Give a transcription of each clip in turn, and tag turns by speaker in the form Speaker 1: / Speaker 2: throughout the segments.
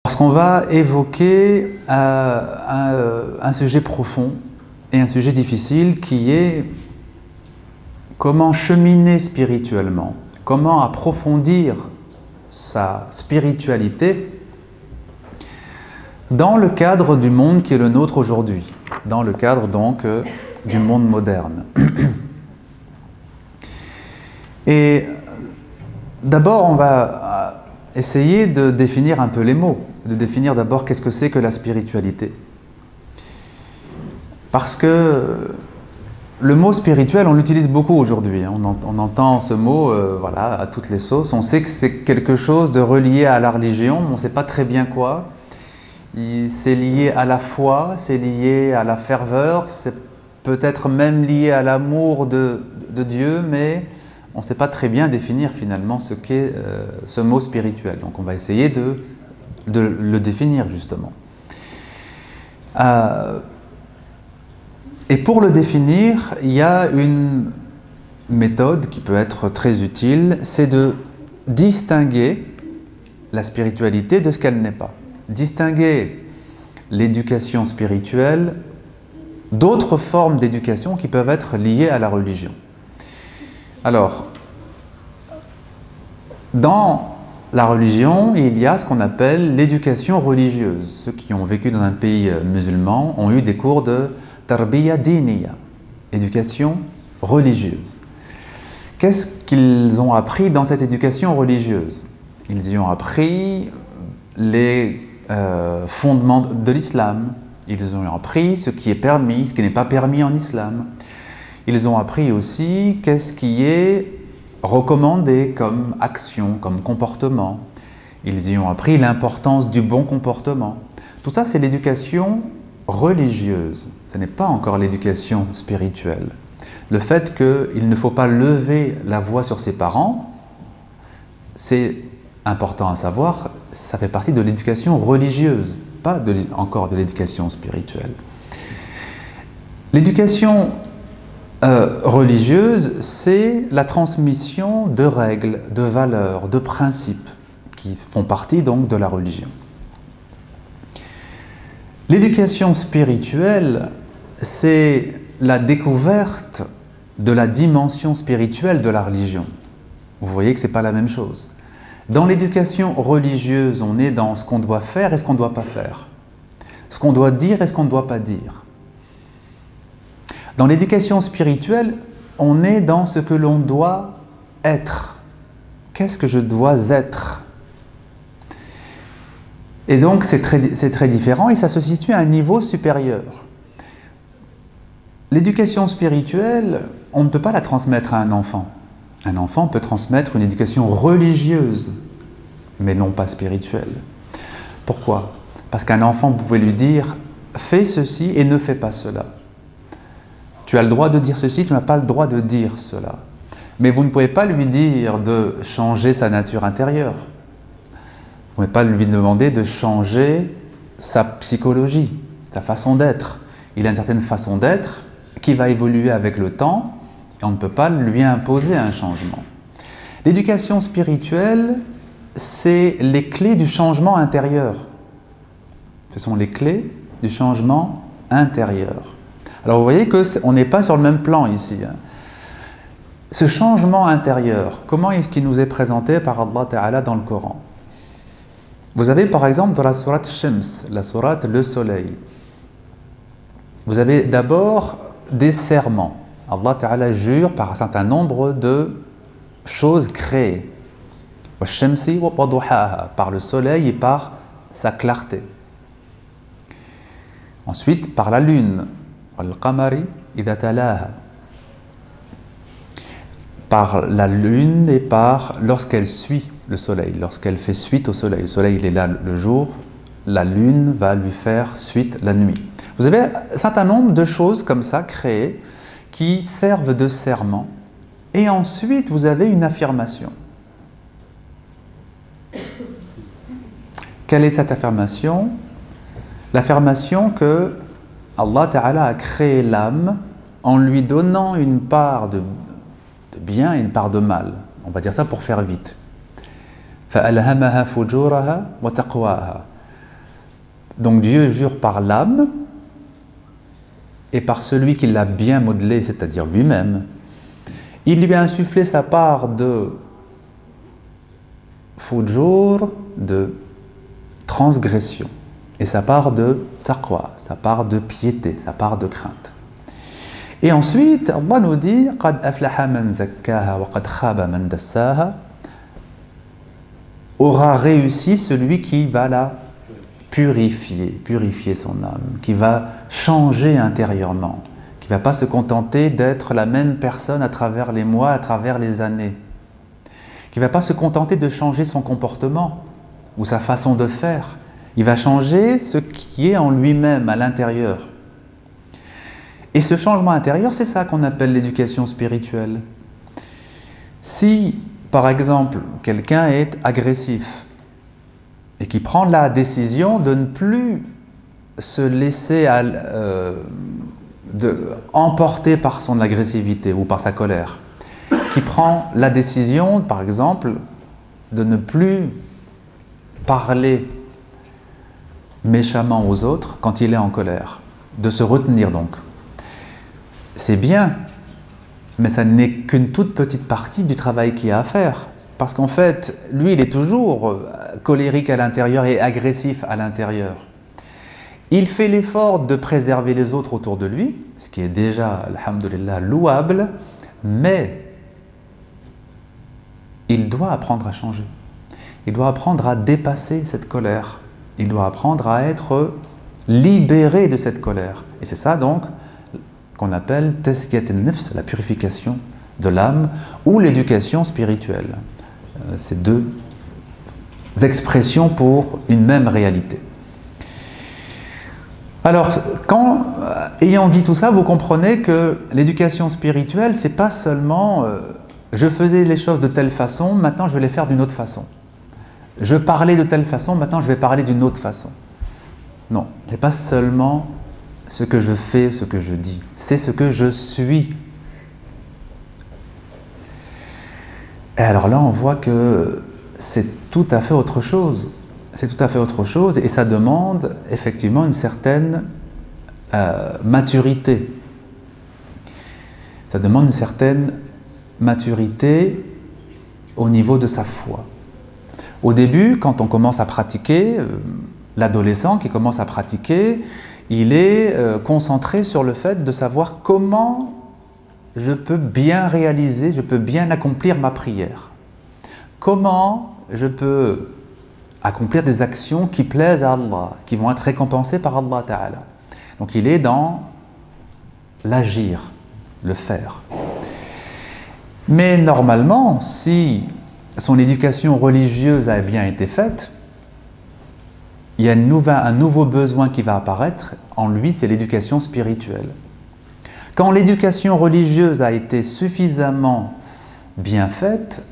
Speaker 1: Parce qu'on va évoquer un sujet profond et un sujet difficile qui est comment cheminer spirituellement, comment approfondir sa spiritualité dans le cadre du monde qui est le nôtre aujourd'hui, dans le cadre donc du monde moderne. Et d'abord, on va essayer de définir un peu les mots, de définir d'abord qu'est-ce que c'est que la spiritualité. Parce que le mot spirituel, on l'utilise beaucoup aujourd'hui. On entend ce mot voilà, à toutes les sauces. On sait que c'est quelque chose de relié à la religion, mais on ne sait pas très bien quoi. C'est lié à la foi, c'est lié à la ferveur, c'est peut-être même lié à l'amour de Dieu, mais on ne sait pas très bien définir finalement ce qu'est ce mot spirituel. Donc on va essayer de le définir justement. Et pour le définir, il y a une méthode qui peut être très utile, c'est de distinguer la spiritualité de ce qu'elle n'est pas. Distinguer l'éducation spirituelle d'autres formes d'éducation qui peuvent être liées à la religion. Alors, dans la religion, il y a ce qu'on appelle l'éducation religieuse. Ceux qui ont vécu dans un pays musulman ont eu des cours de tarbiya diniya, éducation religieuse. Qu'est-ce qu'ils ont appris dans cette éducation religieuse? Ils y ont appris les fondements de l'islam. Ils ont appris ce qui est permis, ce qui n'est pas permis en islam. Ils ont appris aussi qu'est-ce qui est recommandé comme action, comme comportement. Ils y ont appris l'importance du bon comportement. Tout ça, c'est l'éducation religieuse. Ce n'est pas encore l'éducation spirituelle. Le fait qu'il ne faut pas lever la voix sur ses parents, c'est important à savoir, ça fait partie de l'éducation religieuse, pas encore de l'éducation spirituelle. L'éducation religieuse, c'est la transmission de règles, de valeurs, de principes qui font partie donc de la religion. L'éducation spirituelle, c'est la découverte de la dimension spirituelle de la religion. Vous voyez que ce n'est pas la même chose. Dans l'éducation religieuse, on est dans ce qu'on doit faire et ce qu'on ne doit pas faire. Ce qu'on doit dire et ce qu'on ne doit pas dire. Dans l'éducation spirituelle, on est dans ce que l'on doit être. Qu'est-ce que je dois être? Et donc c'est très différent et ça se situe à un niveau supérieur. L'éducation spirituelle, on ne peut pas la transmettre à un enfant. Un enfant peut transmettre une éducation religieuse, mais non pas spirituelle. Pourquoi? Parce qu'un enfant, vous pouvez lui dire « fais ceci et ne fais pas cela ». Tu as le droit de dire ceci, tu n'as pas le droit de dire cela. Mais vous ne pouvez pas lui dire de changer sa nature intérieure. Vous ne pouvez pas lui demander de changer sa psychologie, sa façon d'être. Il a une certaine façon d'être qui va évoluer avec le temps et on ne peut pas lui imposer un changement. L'éducation spirituelle, c'est les clés du changement intérieur. Ce sont les clés du changement intérieur. Alors vous voyez qu'on n'est pas sur le même plan ici. Ce changement intérieur, comment est-ce qu'il nous est présenté par Allah Ta'ala dans le Coran? Vous avez par exemple dans la sourate Shams, la sourate le soleil, vous avez d'abord des serments. Allah Ta'ala jure par un certain nombre de choses créées. Par le soleil et par sa clarté. Ensuite, par la lune. Par la lune et par lorsqu'elle suit le soleil, lorsqu'elle fait suite au soleil. Le soleil il est là le jour, la lune va lui faire suite la nuit. Vous avez un certain nombre de choses comme ça créées qui servent de serment et ensuite vous avez une affirmation. Quelle est cette affirmation? L'affirmation que Allah Ta'ala a créé l'âme en lui donnant une part de bien et une part de mal. On va dire ça pour faire vite. فَأَلْهَمَهَا فُجُورَهَا وَتَقْوَاهَا. Donc Dieu jure par l'âme et par celui qui l'a bien modelé, c'est-à-dire lui-même. Il lui a insufflé sa part de fujur, de transgression, et sa part de taqwa, sa part de piété, sa part de crainte. Et ensuite, Allah nous dit « Qad aflaha man zakkaha wa qad khaba man dassaha » aura réussi celui qui va la purifier son âme, qui va changer intérieurement, qui ne va pas se contenter d'être la même personne à travers les mois, à travers les années, qui ne va pas se contenter de changer son comportement ou sa façon de faire. Il va changer ce qui est en lui-même, à l'intérieur. Et ce changement intérieur, c'est ça qu'on appelle l'éducation spirituelle. Si, par exemple, quelqu'un est agressif et qui prend la décision de ne plus se laisser emporter par son agressivité ou par sa colère, qui prend la décision, par exemple, de ne plus parler méchamment aux autres quand il est en colère, de se retenir donc. C'est bien, mais ça n'est qu'une toute petite partie du travail qu'il y a à faire. Parce qu'en fait, lui, il est toujours colérique à l'intérieur et agressif à l'intérieur. Il fait l'effort de préserver les autres autour de lui, ce qui est déjà, alhamdoulilah, louable, mais il doit apprendre à changer. Il doit apprendre à dépasser cette colère. Il doit apprendre à être libéré de cette colère. Et c'est ça donc qu'on appelle tazkiyat an-nafs, la purification de l'âme, ou l'éducation spirituelle. C'est deux expressions pour une même réalité. Alors, ayant dit tout ça, vous comprenez que l'éducation spirituelle, c'est pas seulement je faisais les choses de telle façon, maintenant je vais les faire d'une autre façon. Je parlais de telle façon, maintenant je vais parler d'une autre façon. Non, ce n'est pas seulement ce que je fais, ce que je dis, c'est ce que je suis. Et alors là, on voit que c'est tout à fait autre chose. C'est tout à fait autre chose et ça demande effectivement une certaine maturité. Ça demande une certaine maturité au niveau de sa foi. Au début, quand on commence à pratiquer, l'adolescent qui commence à pratiquer, il est concentré sur le fait de savoir comment je peux bien réaliser, je peux bien accomplir ma prière. Comment je peux accomplir des actions qui plaisent à Allah, qui vont être récompensées par Allah Ta'ala. Donc il est dans l'agir, le faire. Mais normalement, si son éducation religieuse a bien été faite, il y a un nouveau besoin qui va apparaître en lui, c'est l'éducation spirituelle. Quand l'éducation religieuse a été suffisamment bien faite,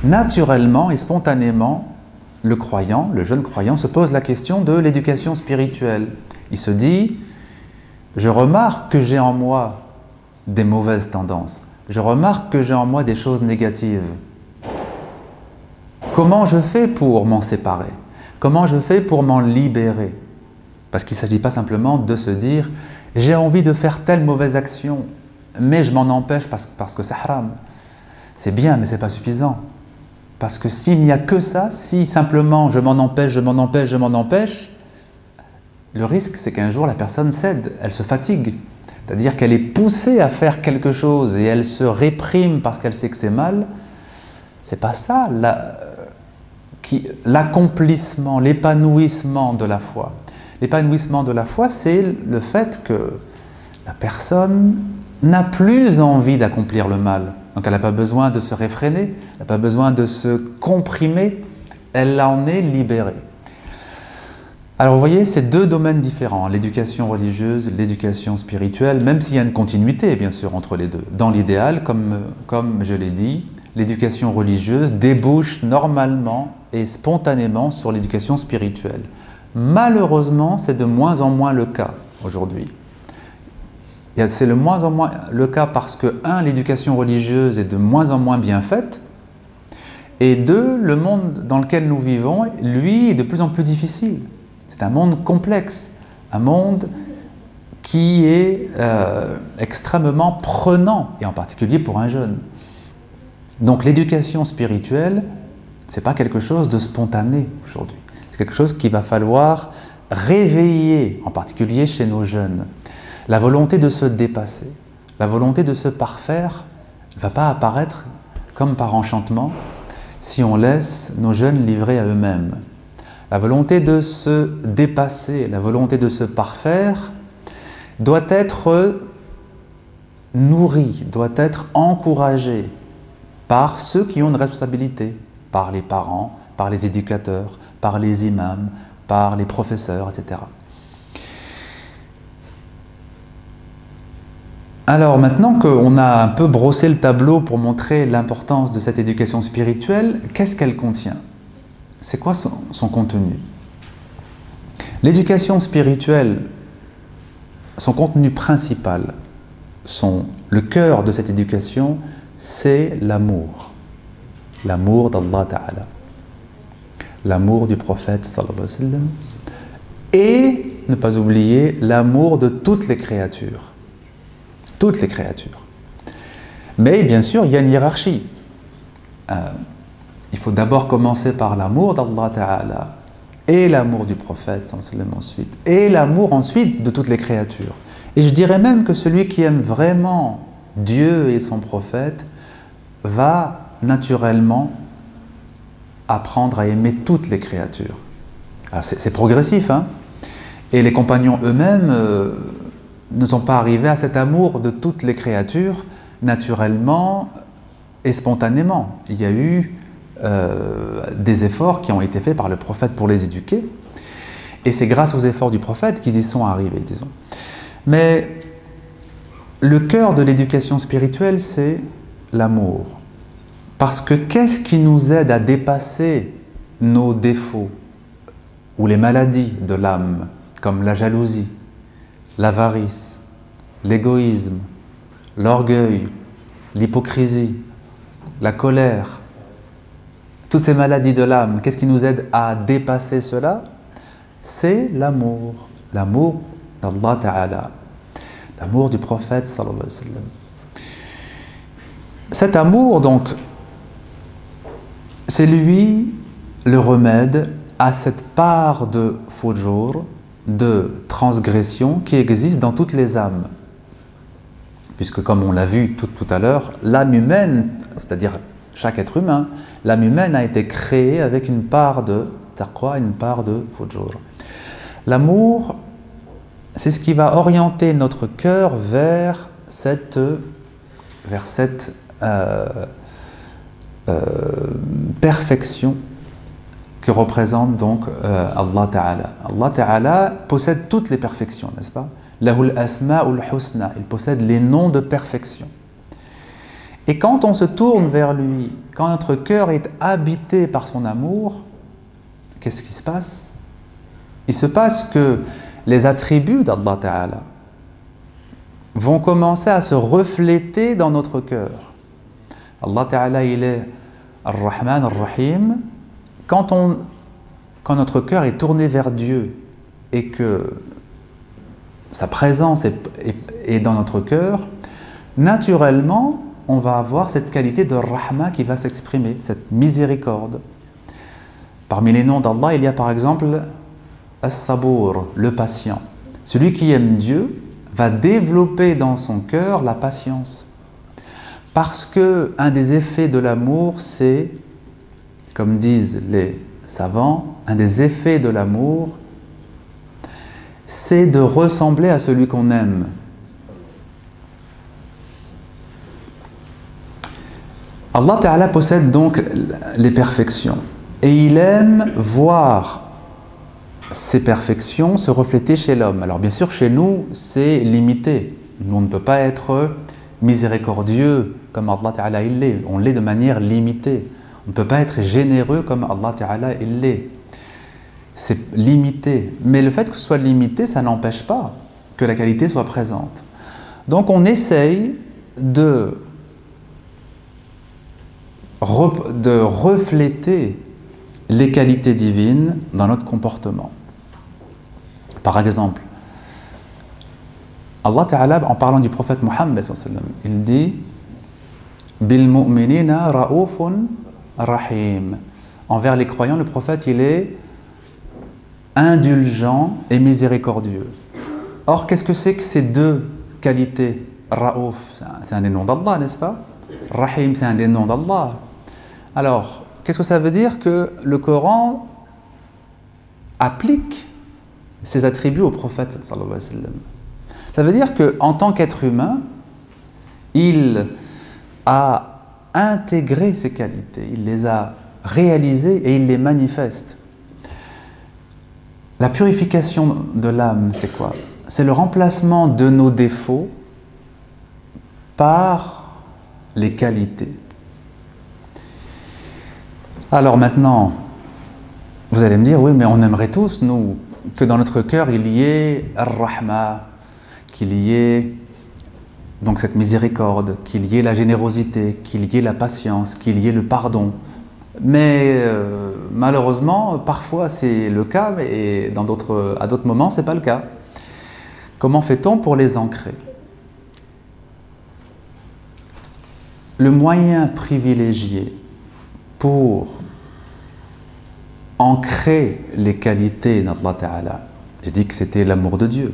Speaker 1: naturellement et spontanément, le croyant, le jeune croyant, se pose la question de l'éducation spirituelle. Il se dit, je remarque que j'ai en moi des mauvaises tendances, je remarque que j'ai en moi des choses négatives. Comment je fais pour m'en séparer? Comment je fais pour m'en libérer? Parce qu'il ne s'agit pas simplement de se dire « j'ai envie de faire telle mauvaise action, mais je m'en empêche parce que c'est haram ». C'est bien, mais ce n'est pas suffisant. Parce que s'il n'y a que ça, si simplement je m'en empêche, je m'en empêche, je m'en empêche, le risque c'est qu'un jour la personne cède, elle se fatigue. C'est-à-dire qu'elle est poussée à faire quelque chose et elle se réprime parce qu'elle sait que c'est mal. C'est pas ça l'accomplissement, l'épanouissement de la foi. L'épanouissement de la foi, c'est le fait que la personne n'a plus envie d'accomplir le mal. Donc elle n'a pas besoin de se réfréner, elle n'a pas besoin de se comprimer, elle en est libérée. Alors vous voyez, c'est deux domaines différents, l'éducation religieuse, l'éducation spirituelle, même s'il y a une continuité bien sûr entre les deux. Dans l'idéal, comme je l'ai dit, l'éducation religieuse débouche normalement et spontanément sur l'éducation spirituelle. Malheureusement, c'est de moins en moins le cas aujourd'hui. C'est de moins en moins le cas parce que, un, l'éducation religieuse est de moins en moins bien faite, et deux, le monde dans lequel nous vivons, lui, est de plus en plus difficile. C'est un monde complexe, un monde qui est extrêmement prenant, et en particulier pour un jeune. Donc l'éducation spirituelle, ce n'est pas quelque chose de spontané aujourd'hui. C'est quelque chose qu'il va falloir réveiller, en particulier chez nos jeunes. La volonté de se dépasser, la volonté de se parfaire ne va pas apparaître comme par enchantement si on laisse nos jeunes livrés à eux-mêmes. La volonté de se dépasser, la volonté de se parfaire doit être nourrie, doit être encouragée par ceux qui ont une responsabilité, par les parents, par les éducateurs, par les imams, par les professeurs, etc. Alors maintenant qu'on a un peu brossé le tableau pour montrer l'importance de cette éducation spirituelle, qu'est-ce qu'elle contient? C'est quoi son contenu? L'éducation spirituelle, son contenu principal, le cœur de cette éducation, c'est l'amour. L'amour d'Allah Ta'ala. L'amour du prophète sallallahu alayhi wa sallam. Et, ne pas oublier, l'amour de toutes les créatures. Toutes les créatures. Mais bien sûr, il y a une hiérarchie. Il faut d'abord commencer par l'amour d'Allah Ta'ala et l'amour du prophète sallallahu alayhi wa sallam ensuite, et l'amour ensuite de toutes les créatures. Et je dirais même que celui qui aime vraiment Dieu et son prophète va naturellement apprendre à aimer toutes les créatures. Alors c'est progressif, hein? Et les compagnons eux-mêmes ne sont pas arrivés à cet amour de toutes les créatures naturellement et spontanément. Il y a eu des efforts qui ont été faits par le prophète pour les éduquer, et c'est grâce aux efforts du prophète qu'ils y sont arrivés, disons. Mais le cœur de l'éducation spirituelle, c'est l'amour. Parce que qu'est-ce qui nous aide à dépasser nos défauts ou les maladies de l'âme, comme la jalousie, l'avarice, l'égoïsme, l'orgueil, l'hypocrisie, la colère, toutes ces maladies de l'âme, qu'est-ce qui nous aide à dépasser cela? C'est l'amour. L'amour d'Allah Ta'ala. L'amour du prophète sallallahu alayhi wa sallam. Cet amour, donc, c'est lui le remède à cette part de fujur, de transgression qui existe dans toutes les âmes. Puisque, comme on l'a vu tout à l'heure, l'âme humaine, c'est-à-dire chaque être humain, l'âme humaine a été créée avec une part de taqwa, une part de fujur. L'amour, c'est ce qui va orienter notre cœur vers cette perfection que représente donc Allah Ta'ala. Allah Ta'ala possède toutes les perfections, n'est-ce pas? Lahul asma'ul husna, il possède les noms de perfection. Et quand on se tourne vers lui, quand notre cœur est habité par son amour, qu'est-ce qui se passe? Il se passe que les attributs d'Allah Ta'ala vont commencer à se refléter dans notre cœur. Allah Ta'ala, il est Ar-Rahman, Ar-Rahim. Quand notre cœur est tourné vers Dieu et que sa présence est dans notre cœur, naturellement, on va avoir cette qualité de Rahma qui va s'exprimer, cette miséricorde. Parmi les noms d'Allah, il y a par exemple As-Sabour, le patient. Celui qui aime Dieu va développer dans son cœur la patience. Parce que un des effets de l'amour, c'est, comme disent les savants, un des effets de l'amour, c'est de ressembler à celui qu'on aime. Allah Ta'ala possède donc les perfections et il aime voir ces perfections se refléter chez l'homme. Alors bien sûr, chez nous, c'est limité. Nous, on ne peut pas être miséricordieux comme Allah Ta'ala il l'est. On l'est de manière limitée. On ne peut pas être généreux comme Allah Ta'ala il l'est. C'est limité. Mais le fait que ce soit limité, ça n'empêche pas que la qualité soit présente. Donc on essaye de refléter les qualités divines dans notre comportement. Par exemple, Allah Ta'ala, en parlant du prophète Mohammed, il dit Bil mu'minina ra'ufun rahim. Envers les croyants, le prophète, il est indulgent et miséricordieux. Or, qu'est-ce que c'est que ces deux qualités? Ra'ouf, c'est un des noms d'Allah, n'est-ce pas? Rahim, c'est un des noms d'Allah. Alors, qu'est-ce que ça veut dire? Que le Coran applique ces attributs au prophète, sallallahu alayhi wa sallam. Ça veut dire qu'en tant qu'être humain, il a intégré ces qualités, il les a réalisées et il les manifeste. La purification de l'âme, c'est quoi? C'est le remplacement de nos défauts par les qualités. Alors maintenant, vous allez me dire, oui, mais on aimerait tous, nous, que dans notre cœur, il y ait Ar-Rahma, qu'il y ait donc cette miséricorde, qu'il y ait la générosité, qu'il y ait la patience, qu'il y ait le pardon. Mais malheureusement, parfois c'est le cas, et à d'autres moments, ce n'est pas le cas. Comment fait-on pour les ancrer? Le moyen privilégié pour ancrer les qualités d'Allah Ta'ala, j'ai dit que c'était l'amour de Dieu.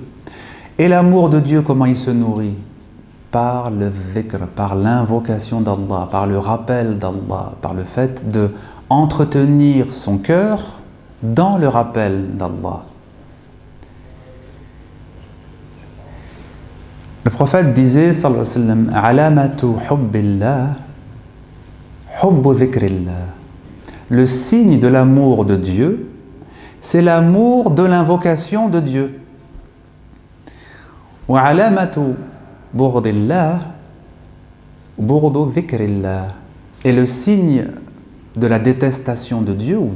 Speaker 1: Et l'amour de Dieu, comment il se nourrit? Par le dhikr, par l'invocation d'Allah, par le rappel d'Allah, par le fait de entretenir son cœur dans le rappel d'Allah. Le prophète disait, sallallahu alayhi wa sallam, alamatu hubbillah, hubbu dhikrillah. Le signe de l'amour de Dieu, c'est l'amour de l'invocation de Dieu. Wa alamatu burdillah, burdu dhikrillah. Et le signe de la détestation de Dieu ou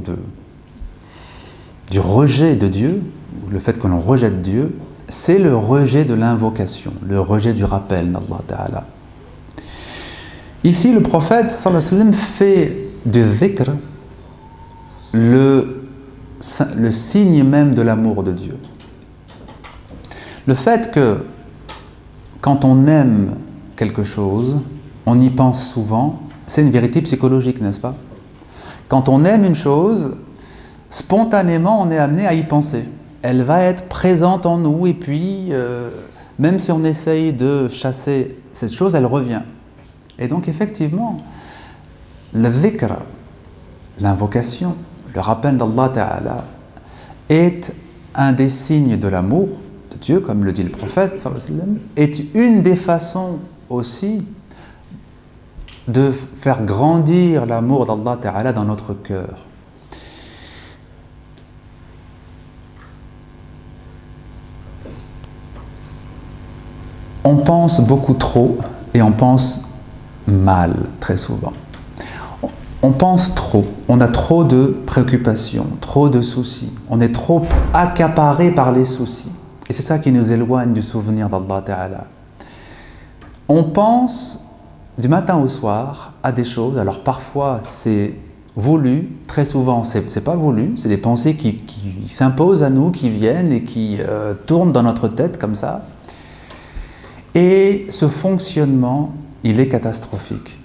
Speaker 1: du rejet de Dieu, ou le fait que l'on rejette Dieu, c'est le rejet de l'invocation, le rejet du rappel d'Allah Ta'ala. Ici, le prophète sallallahu alayhi wa sallam fait du dhikr le signe même de l'amour de Dieu. Le fait que quand on aime quelque chose, on y pense souvent, c'est une vérité psychologique, n'est-ce pas? Quand on aime une chose, spontanément on est amené à y penser. Elle va être présente en nous et puis, même si on essaye de chasser cette chose, elle revient. Et donc effectivement, le dhikr, l'invocation, le rappel d'Allah Ta'ala, est un des signes de l'amour de Dieu, comme le dit le prophète, sallallahu alayhi wa sallam, est une des façons aussi de faire grandir l'amour d'Allah Ta'ala dans notre cœur. On pense beaucoup trop et on pense mal très souvent. On pense trop, on a trop de préoccupations, trop de soucis, on est trop accaparé par les soucis. Et c'est ça qui nous éloigne du souvenir d'Allah Ta'ala. On pense du matin au soir à des choses, alors parfois c'est voulu, très souvent c'est pas voulu, c'est des pensées qui s'imposent à nous, qui viennent et qui tournent dans notre tête comme ça. Et ce fonctionnement, il est catastrophique.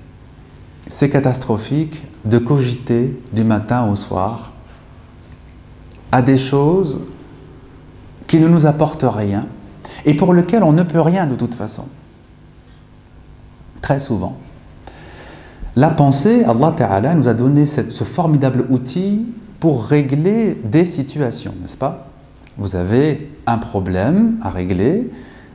Speaker 1: C'est catastrophique de cogiter du matin au soir à des choses qui ne nous apportent rien et pour lesquelles on ne peut rien de toute façon. Très souvent. La pensée, Allah Ta'ala nous a donné ce formidable outil pour régler des situations, n'est-ce pas? Vous avez un problème à régler,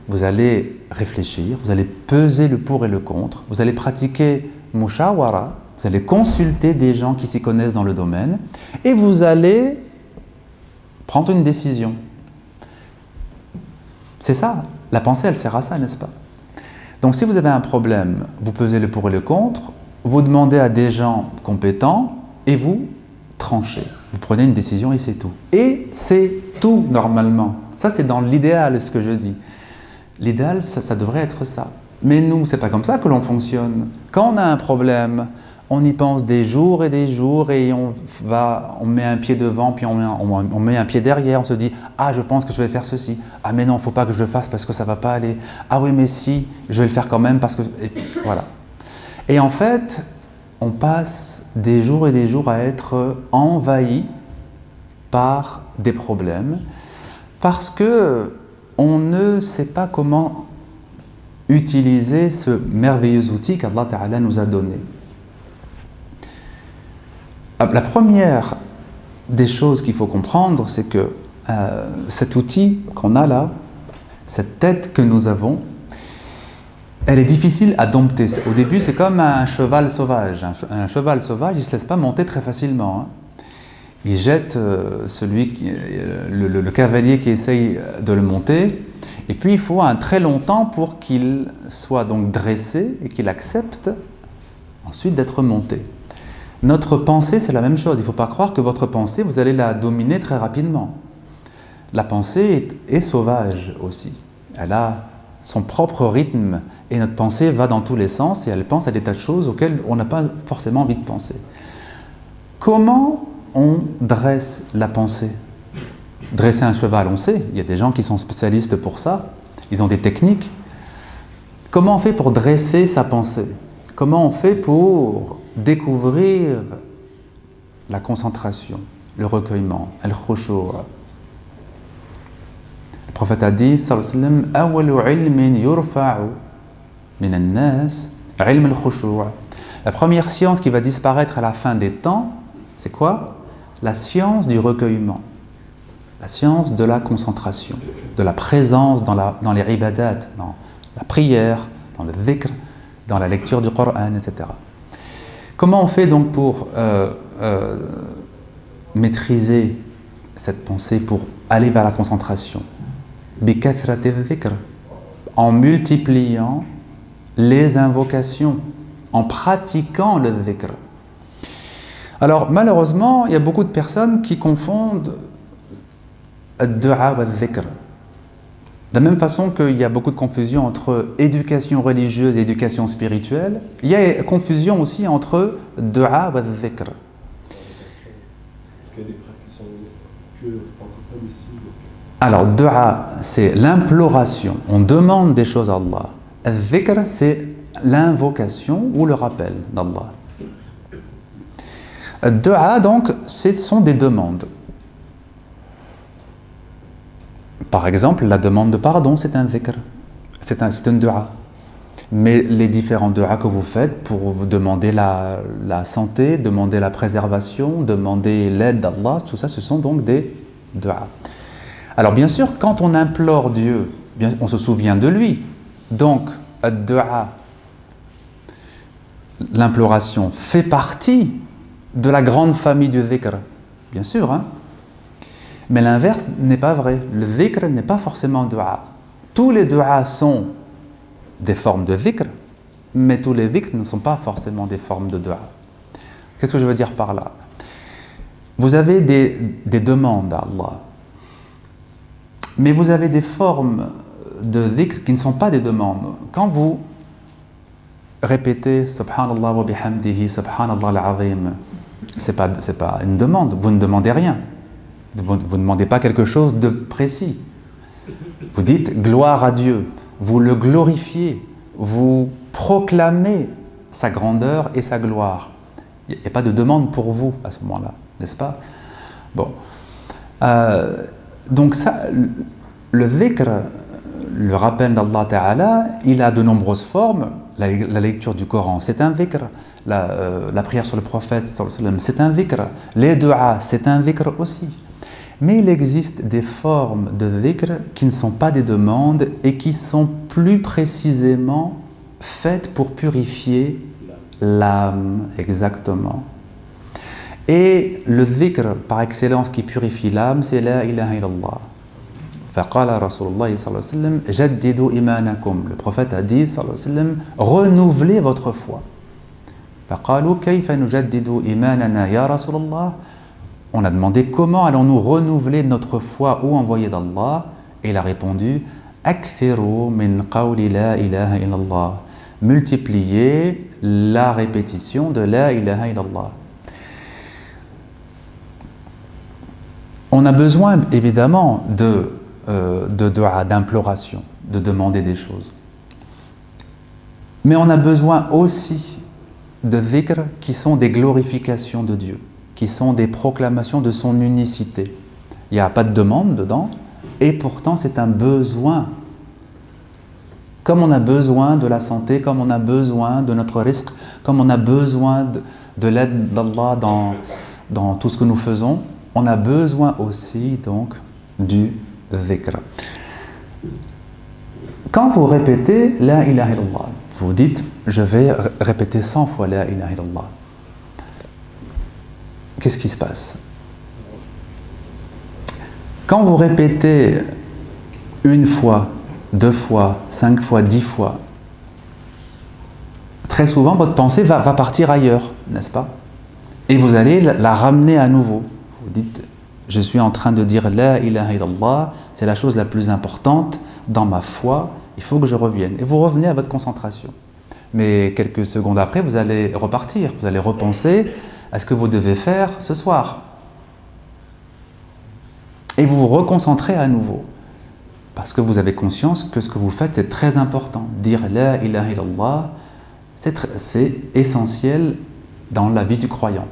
Speaker 1: vous allez réfléchir, vous allez peser le pour et le contre, vous allez pratiquer mushawara, vous allez consulter des gens qui s'y connaissent dans le domaine et vous allez prendre une décision. C'est ça, la pensée elle sert à ça, n'est-ce pas? Donc si vous avez un problème, vous pesez le pour et le contre, vous demandez à des gens compétents et vous tranchez. Vous prenez une décision et c'est tout. Et c'est tout normalement. Ça c'est dans l'idéal ce que je dis. L'idéal, ça devrait être ça. Mais nous, c'est pas comme ça que l'on fonctionne. Quand on a un problème, on y pense des jours et on met un pied devant, puis on met un pied derrière, on se dit « Ah, je pense que je vais faire ceci. Ah, mais non, il ne faut pas que je le fasse parce que ça ne va pas aller. Ah oui, mais si, je vais le faire quand même parce que… » Et puis, voilà. Et en fait, on passe des jours et des jours à être envahi par des problèmes parce que on ne sait pas comment utiliser ce merveilleux outil qu'Allah Ta'ala nous a donné. La première des choses qu'il faut comprendre, c'est que cet outil qu'on a là, cette tête que nous avons, elle est difficile à dompter. Au début, c'est comme un cheval sauvage. Un cheval sauvage, il ne se laisse pas monter très facilement, hein. Il jette le cavalier qui essaye de le monter, et puis il faut un très long temps pour qu'il soit donc dressé et qu'il accepte ensuite d'être monté. Notre pensée, c'est la même chose. Il ne faut pas croire que votre pensée, vous allez la dominer très rapidement. La pensée est sauvage aussi. Elle a son propre rythme et notre pensée va dans tous les sens et elle pense à des tas de choses auxquelles on n'a pas forcément envie de penser. Comment on dresse la pensée? Dresser un cheval, on sait, il y a des gens qui sont spécialistes pour ça, ils ont des techniques. Comment on fait pour dresser sa pensée? Comment on fait pour découvrir la concentration, le recueillement, al-khushu'? Le prophète a dit, sallallahu alayhi wa sallam, la première science qui va disparaître à la fin des temps, c'est quoi? La science du recueillement, la science de la concentration, de la présence dans les ibadat, dans la prière, dans le dhikr, dans la lecture du Coran, etc. Comment on fait donc pour maîtriser cette pensée, pour aller vers la concentration? Bikathrat al-dhikr, en multipliant les invocations, en pratiquant le dhikr. Alors malheureusement, il y a beaucoup de personnes qui confondent ad-du'a wa al-dhikr. De la même façon qu'il y a beaucoup de confusion entre éducation religieuse et éducation spirituelle, il y a confusion aussi entre du'a wa al-dhikr.
Speaker 2: Est-ce qu'il y a des frères qui sont que francophones ici?
Speaker 1: Alors, du'a, c'est l'imploration. On demande des choses à Allah. Al-dhikr, c'est l'invocation ou le rappel d'Allah. Du'a, donc, ce sont des demandes. Par exemple, la demande de pardon, c'est un dhikr. C'est une du'a. Mais les différents du'a que vous faites pour vous demander la santé, demander la préservation, demander l'aide d'Allah, tout ça, ce sont donc des du'a. Alors bien sûr, quand on implore Dieu, on se souvient de lui. Donc, ad-du'a, l'imploration, fait partie de la grande famille du dhikr. Bien sûr, hein? Mais l'inverse n'est pas vrai. Le dhikr n'est pas forcément du'a. Tous les du'a sont des formes de dhikr, mais tous les dhikr ne sont pas forcément des formes de du'a. Qu'est-ce que je veux dire par là? Vous avez des demandes à Allah. Mais vous avez des formes de dhikr qui ne sont pas des demandes. Quand vous répétez Subhanallah wa bihamdihi, Subhanallah al-azim, c'est pas une demande, vous ne demandez rien. Vous ne demandez pas quelque chose de précis. Vous dites gloire à Dieu, vous le glorifiez, vous proclamez sa grandeur et sa gloire. Il n'y a pas de demande pour vous à ce moment-là, n'est-ce pas? Bon. Donc ça, le dhikr, le rappel d'Allah Ta'ala, il a de nombreuses formes. La lecture du Coran, c'est un dhikr. La prière sur le prophète, c'est un dhikr. Les du'a, c'est un dhikr aussi. Mais il existe des formes de dhikr qui ne sont pas des demandes et qui sont plus précisément faites pour purifier l'âme, exactement. Et le dhikr par excellence qui purifie l'âme, c'est la ilaha illallah. Faqala Rasulullah sallallahu alayhi wa sallam, jaddidu imanakum. Le prophète a dit sallallahu alayhi wa sallam, renouvelez votre foi. Faqalu kayfa nujaddidu imanana ya Rasulullah. On a demandé comment allons-nous renouveler notre foi ô envoyé d'Allah, et il a répondu akthiru min qawli la ilaha illallah. multiplier la répétition de la ilaha illallah. On a besoin évidemment de dua, d'imploration, de demander des choses. Mais on a besoin aussi de dhikr qui sont des glorifications de Dieu, qui sont des proclamations de son unicité. Il n'y a pas de demande dedans, et pourtant c'est un besoin. Comme on a besoin de la santé, comme on a besoin de notre risque, comme on a besoin de l'aide d'Allah dans tout ce que nous faisons, on a besoin aussi donc du dhikr. Quand vous répétez la ilaha illallah, vous dites je vais répéter 100 fois la ilaha illallah. Qu'est-ce qui se passe? Quand vous répétez une fois, 2 fois, 5 fois, 10 fois, très souvent votre pensée va partir ailleurs, n'est-ce pas? Et vous allez la ramener à nouveau. Vous dites, je suis en train de dire la ilaha illallah, c'est la chose la plus importante dans ma foi, il faut que je revienne. Et vous revenez à votre concentration. Mais quelques secondes après, vous allez repartir, vous allez repenser à ce que vous devez faire ce soir. Et vous vous reconcentrez à nouveau. Parce que vous avez conscience que ce que vous faites, c'est très important. Dire la ilaha illallah, c'est essentiel dans la vie du croyant.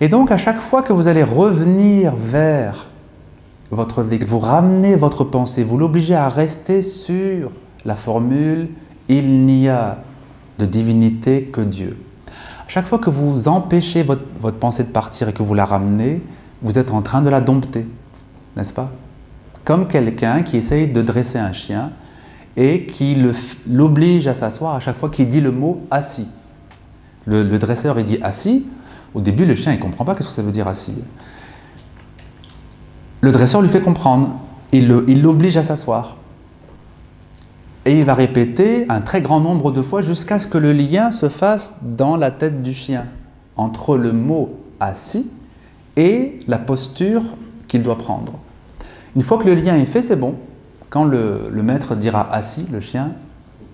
Speaker 1: Et donc, à chaque fois que vous allez revenir vers votre dhikr, vous ramenez votre pensée, vous l'obligez à rester sur la formule « Il n'y a de divinité que Dieu ». À chaque fois que vous empêchez votre pensée de partir et que vous la ramenez, vous êtes en train de la dompter, n'est-ce pas? Comme quelqu'un qui essaye de dresser un chien et qui l'oblige à s'asseoir à chaque fois qu'il dit le mot « assis ». Le dresseur, il dit « assis ». Au début, le chien ne comprend pas ce que ça veut dire « assis ». Le dresseur lui fait comprendre. Il l'oblige à s'asseoir. Et il va répéter un très grand nombre de fois jusqu'à ce que le lien se fasse dans la tête du chien entre le mot « assis » et la posture qu'il doit prendre. Une fois que le lien est fait, c'est bon. Quand le maître dira « assis », le chien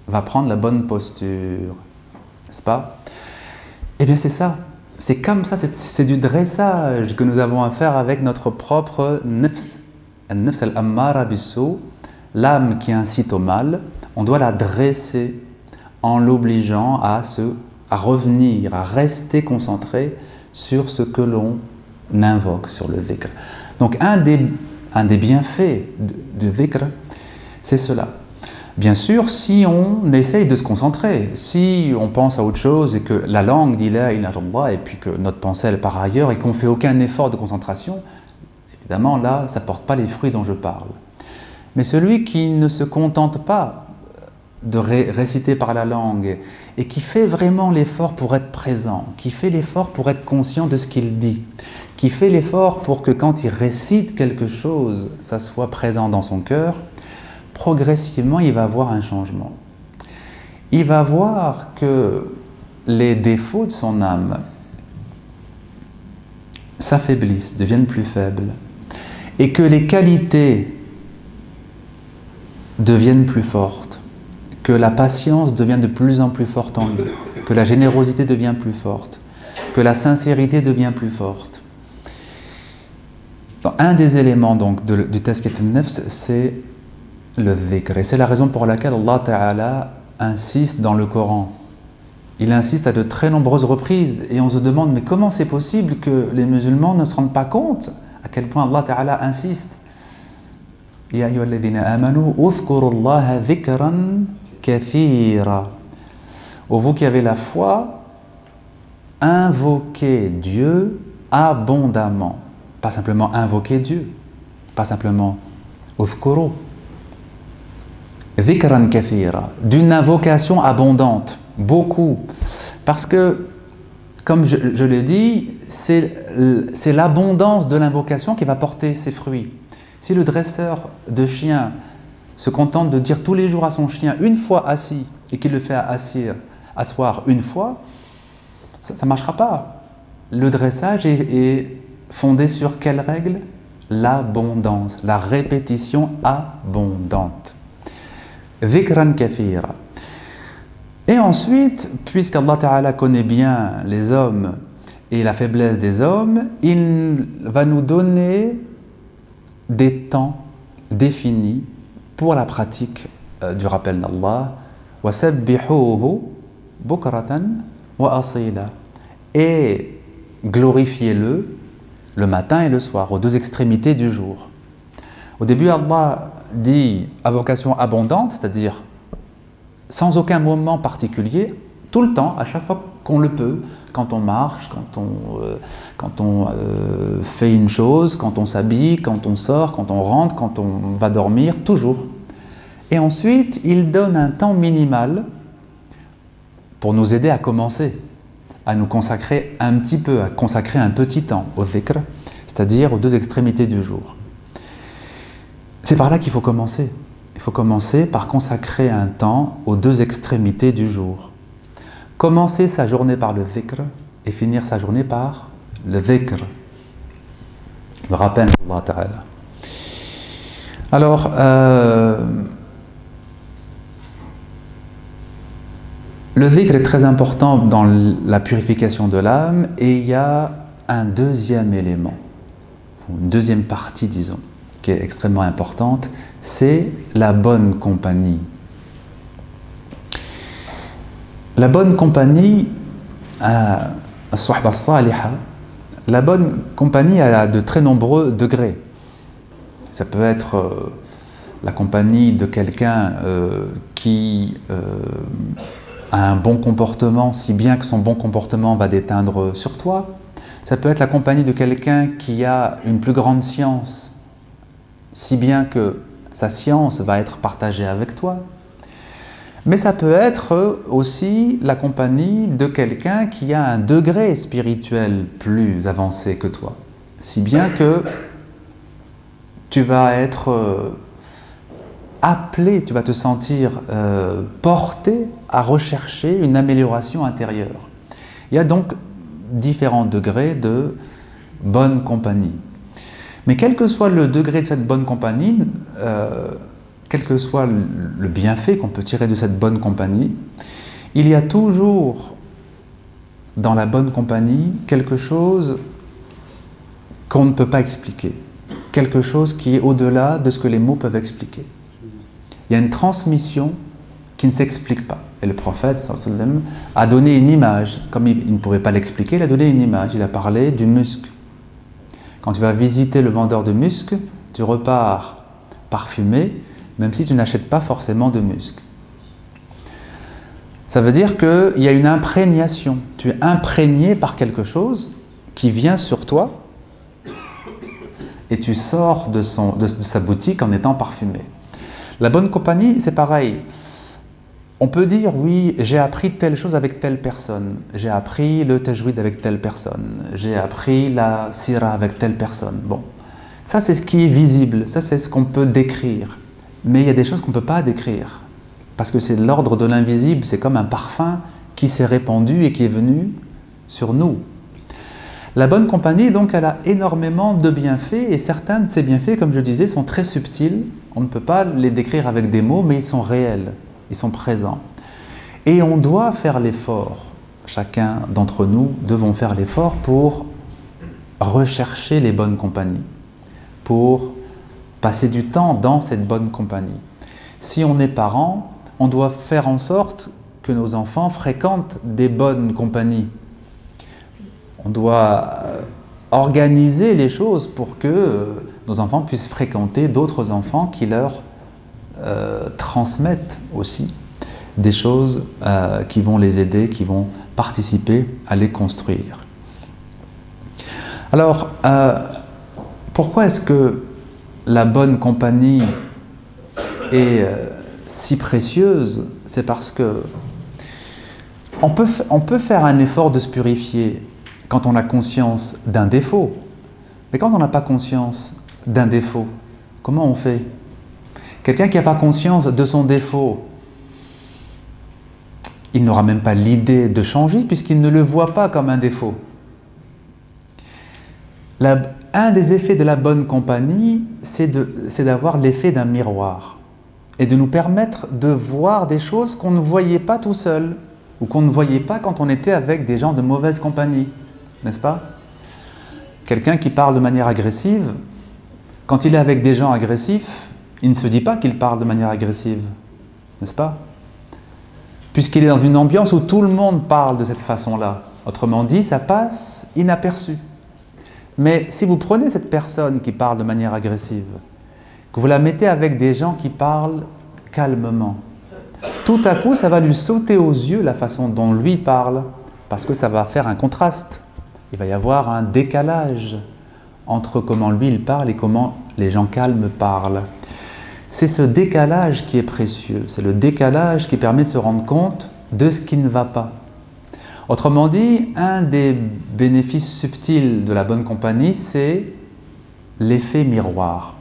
Speaker 1: va prendre la bonne posture. N'est-ce pas? Eh bien, c'est ça. C'est comme ça, c'est du dressage que nous avons à faire avec notre propre nafs. Al-nafs al-ammara bis-sou, l'âme qui incite au mal, on doit la dresser en l'obligeant à revenir, à rester concentré sur ce que l'on invoque, sur le dhikr. Donc un des bienfaits du dhikr, c'est cela. Bien sûr, si on essaye de se concentrer, si on pense à autre chose et que la langue dit la ilaha illallah et puis que notre pensée elle part ailleurs et qu'on ne fait aucun effort de concentration, évidemment là, ça ne porte pas les fruits dont je parle. Mais celui qui ne se contente pas de réciter par la langue et qui fait vraiment l'effort pour être présent, qui fait l'effort pour être conscient de ce qu'il dit, qui fait l'effort pour que quand il récite quelque chose, ça soit présent dans son cœur, progressivement, il va voir un changement. Il va voir que les défauts de son âme s'affaiblissent, deviennent plus faibles, et que les qualités deviennent plus fortes, que la patience devient de plus en plus forte en lui, que la générosité devient plus forte, que la sincérité devient plus forte. Donc, un des éléments donc, du tazkiyat an-nafs, c'est le dhikr. Et c'est la raison pour laquelle Allah Ta'ala insiste dans le Coran. Il insiste à de très nombreuses reprises et on se demande mais comment c'est possible que les musulmans ne se rendent pas compte à quel point Allah Ta'ala insiste. Ya ayyuhalladhina amanu uzkurullaha dhikran kathira. Ô vous qui avez la foi, invoquez Dieu abondamment. Pas simplement invoquer Dieu, pas simplement uzkuru. Dhikran kathira, d'une invocation abondante, beaucoup. Parce que, comme je l'ai dit, c'est l'abondance de l'invocation qui va porter ses fruits. Si le dresseur de chiens se contente de dire tous les jours à son chien une fois assis et qu'il le fait asseoir une fois, ça ne marchera pas. Le dressage est fondé sur quelle règle? L'abondance, la répétition abondante. Dhikran kathira. Et ensuite, puisqu'Allah Ta'ala connaît bien les hommes et la faiblesse des hommes, il va nous donner des temps définis pour la pratique du rappel d'Allah. وَسَبِّحُوهُ بُكْرَةً وَأَصِيلًا. Et glorifiez-le le matin et le soir, aux deux extrémités du jour. Au début, Allah dit à vocation abondante, c'est-à-dire sans aucun moment particulier, tout le temps, à chaque fois qu'on le peut, quand on marche, quand on fait une chose, quand on s'habille, quand on sort, quand on rentre, quand on va dormir, toujours. Et ensuite, il donne un temps minimal pour nous aider à commencer, à nous consacrer un petit peu, à consacrer un petit temps au dhikr, c'est-à-dire aux deux extrémités du jour. C'est par là qu'il faut commencer. Il faut commencer par consacrer un temps aux deux extrémités du jour. Commencer sa journée par le dhikr et finir sa journée par le dhikr. Le rappel d'Allah Ta'ala. Alors, le dhikr est très important dans la purification de l'âme et il y a un deuxième élément, une deuxième partie, disons, qui est extrêmement importante, c'est la bonne compagnie. La bonne compagnie, as-suhba saliha, la bonne compagnie a de très nombreux degrés. Ça peut être la compagnie de quelqu'un qui a un bon comportement, si bien que son bon comportement va déteindre sur toi. Ça peut être la compagnie de quelqu'un qui a une plus grande science, si bien que sa science va être partagée avec toi. Mais ça peut être aussi la compagnie de quelqu'un qui a un degré spirituel plus avancé que toi, si bien que tu vas être appelé, tu vas te sentir porté à rechercher une amélioration intérieure. Il y a donc différents degrés de bonne compagnie. Mais quel que soit le degré de cette bonne compagnie, quel que soit le bienfait qu'on peut tirer de cette bonne compagnie, il y a toujours dans la bonne compagnie quelque chose qu'on ne peut pas expliquer, quelque chose qui est au-delà de ce que les mots peuvent expliquer. Il y a une transmission qui ne s'explique pas. Et le prophète sallallahu alayhi wa sallam a donné une image, comme il ne pouvait pas l'expliquer, il a donné une image, il a parlé du musc. Quand tu vas visiter le vendeur de musc, tu repars parfumé, même si tu n'achètes pas forcément de musc. Ça veut dire qu'il y a une imprégnation. Tu es imprégné par quelque chose qui vient sur toi et tu sors de sa boutique en étant parfumé. La bonne compagnie, c'est pareil. On peut dire, oui, j'ai appris telle chose avec telle personne, j'ai appris le tajwid avec telle personne, j'ai appris la sira avec telle personne. Bon, ça c'est ce qui est visible, ça c'est ce qu'on peut décrire. Mais il y a des choses qu'on ne peut pas décrire, parce que c'est de l'ordre de l'invisible, c'est comme un parfum qui s'est répandu et qui est venu sur nous. La bonne compagnie, donc, elle a énormément de bienfaits, et certains de ces bienfaits, comme je disais, sont très subtils. On ne peut pas les décrire avec des mots, mais ils sont réels. Ils sont présents. Et on doit faire l'effort, chacun d'entre nous devons faire l'effort pour rechercher les bonnes compagnies, pour passer du temps dans cette bonne compagnie. Si on est parent, on doit faire en sorte que nos enfants fréquentent des bonnes compagnies. On doit organiser les choses pour que nos enfants puissent fréquenter d'autres enfants qui leur transmettent aussi des choses qui vont les aider, qui vont participer à les construire. Alors, pourquoi est-ce que la bonne compagnie est si précieuse? C'est parce que on peut faire un effort de se purifier quand on a conscience d'un défaut. Mais quand on n'a pas conscience d'un défaut, comment on fait? Quelqu'un qui n'a pas conscience de son défaut, il n'aura même pas l'idée de changer puisqu'il ne le voit pas comme un défaut. Un des effets de la bonne compagnie, c'est d'avoir l'effet d'un miroir. et de nous permettre de voir des choses qu'on ne voyait pas tout seul, ou qu'on ne voyait pas quand on était avec des gens de mauvaise compagnie, n'est-ce pas? Quelqu'un qui parle de manière agressive, quand il est avec des gens agressifs, il ne se dit pas qu'il parle de manière agressive, n'est-ce pas? Puisqu'il est dans une ambiance où tout le monde parle de cette façon-là. Autrement dit, ça passe inaperçu. Mais si vous prenez cette personne qui parle de manière agressive, que vous la mettez avec des gens qui parlent calmement, tout à coup, ça va lui sauter aux yeux la façon dont lui parle, parce que ça va faire un contraste. Il va y avoir un décalage entre comment lui il parle et comment les gens calmes parlent. C'est ce décalage qui est précieux, c'est le décalage qui permet de se rendre compte de ce qui ne va pas. Autrement dit, un des bénéfices subtils de la bonne compagnie, c'est l'effet miroir.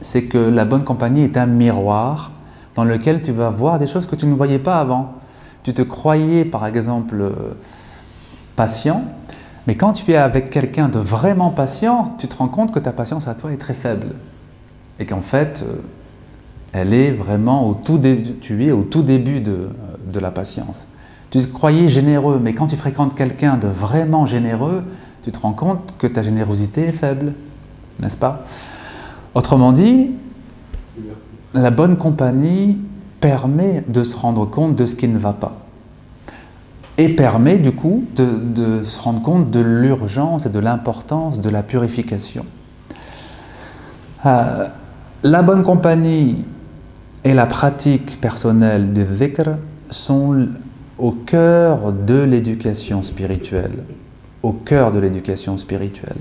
Speaker 1: C'est que la bonne compagnie est un miroir dans lequel tu vas voir des choses que tu ne voyais pas avant. Tu te croyais, par exemple, patient, mais quand tu es avec quelqu'un de vraiment patient, tu te rends compte que ta patience à toi est très faible. Et qu'en fait, elle est vraiment tu es au tout début de la patience. Tu te croyais généreux, mais quand tu fréquentes quelqu'un de vraiment généreux, tu te rends compte que ta générosité est faible, n'est-ce pas? Autrement dit, la bonne compagnie permet de se rendre compte de ce qui ne va pas. Et permet du coup de se rendre compte de l'urgence et de l'importance de la purification. La bonne compagnie et la pratique personnelle du dhikr sont au cœur de l'éducation spirituelle. Au cœur de l'éducation spirituelle.